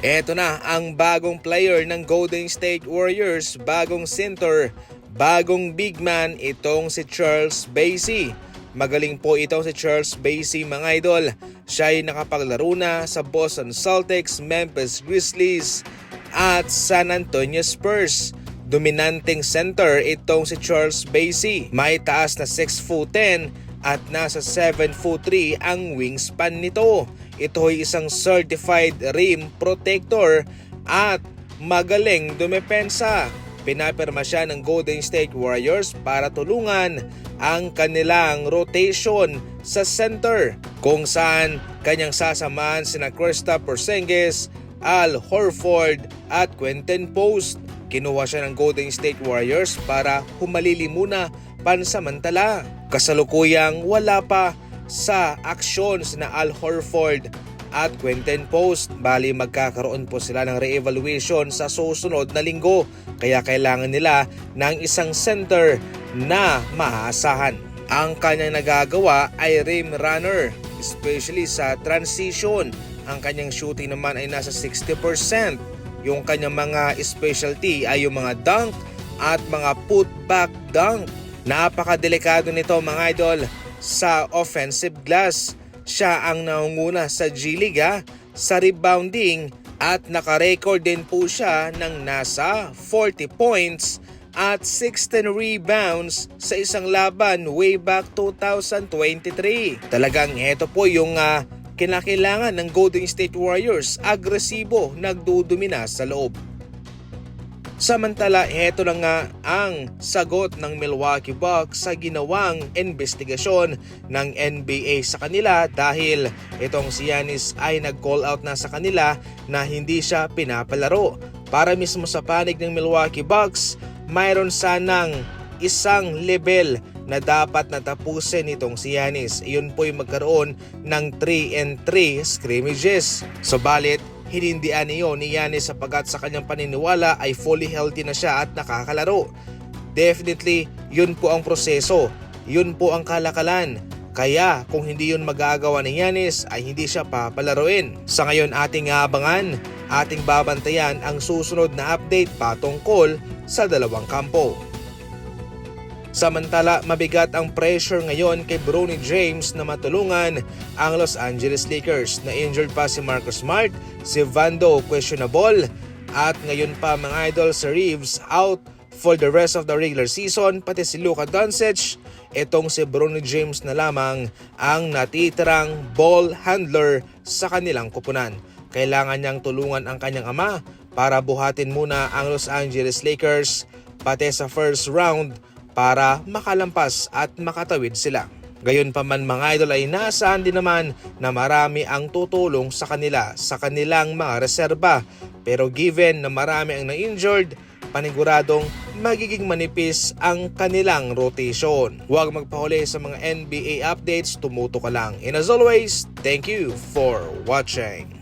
Eto na ang bagong player ng Golden State Warriors, bagong center, bagong big man, itong si Charles Bassey. Magaling po itong si Charles Bassey mga idol. Siya ay nakapaglaro na sa Boston Celtics, Memphis Grizzlies at San Antonio Spurs. Dominanteng center itong si Charles Bassey. May taas na 6'10" at nasa 7'3" ang wingspan nito. Ito ay isang certified rim protector at magaling dumepensa. Pinapirma siya ng Golden State Warriors para tulungan ang kanilang rotation sa center, kung saan kanyang sasamahan sina Kristaps Porzingis, Al Horford at Quentin Post. Kinuha siya ng Golden State Warriors para humalili muna pansamantala. Kasalukuyang wala pa sa aksyon sina Al Horford at Quentin Post. Bali magkakaroon po sila ng re-evaluation sa susunod na linggo, kaya kailangan nila ng isang center na maasahan. Ang kanyang nagagawa ay rim runner, especially sa transition. Ang kanyang shooting naman ay nasa 60%. Yung kanyang mga specialty ay yung mga dunk at mga putback dunk. Napakadelikado nito mga idol sa offensive glass. Siya ang nangunguna sa G-League sa rebounding at nakarecord din po siya ng nasa 40 points at 16 rebounds sa isang laban way back 2023. Talagang ito po yung kinakailangan ng Golden State Warriors, agresibo, nagdudumina sa loob. Samantala, ito na nga ang sagot ng Milwaukee Bucks sa ginawang investigasyon ng NBA sa kanila dahil itong si Giannis ay nag-call out na sa kanila na hindi siya pinapalaro. Para mismo sa panig ng Milwaukee Bucks, mayroon sanang isang level na dapat natapusin itong si Giannis. Iyon po yung magkaroon ng 3-3 scrimmages. Subalit, hinindian niyo ni Giannis sapagkat sa kanyang paniniwala ay fully healthy na siya at nakakalaro. Definitely, yun po ang proseso. Yun po ang kalakalan. Kaya kung hindi yun magagawa ni Giannis ay hindi siya papalaruin. Sa ngayon ating abangan, ating babantayan ang susunod na update patungkol sa dalawang kampo. Samantala, mabigat ang pressure ngayon kay Bronny James na matulungan ang Los Angeles Lakers. Na-injured pa si Marcus Smart, si Vando questionable, at ngayon pa mga idol si Reeves out for the rest of the regular season, pati si Luka Doncic. Itong si Bronny James na lamang ang natitirang ball handler sa kanilang kupunan. Kailangan niyang tulungan ang kanyang ama para buhatin muna ang Los Angeles Lakers pati sa first round para makalampas at makatawid sila. Gayunpaman mga idol ay nasaan din naman na marami ang tutulong sa kanila sa kanilang mga reserba. Pero given na marami ang na-injured, paniguradong magiging manipis ang kanilang rotation. Huwag magpahuli sa mga NBA updates, tumuto ka lang. And as always, thank you for watching.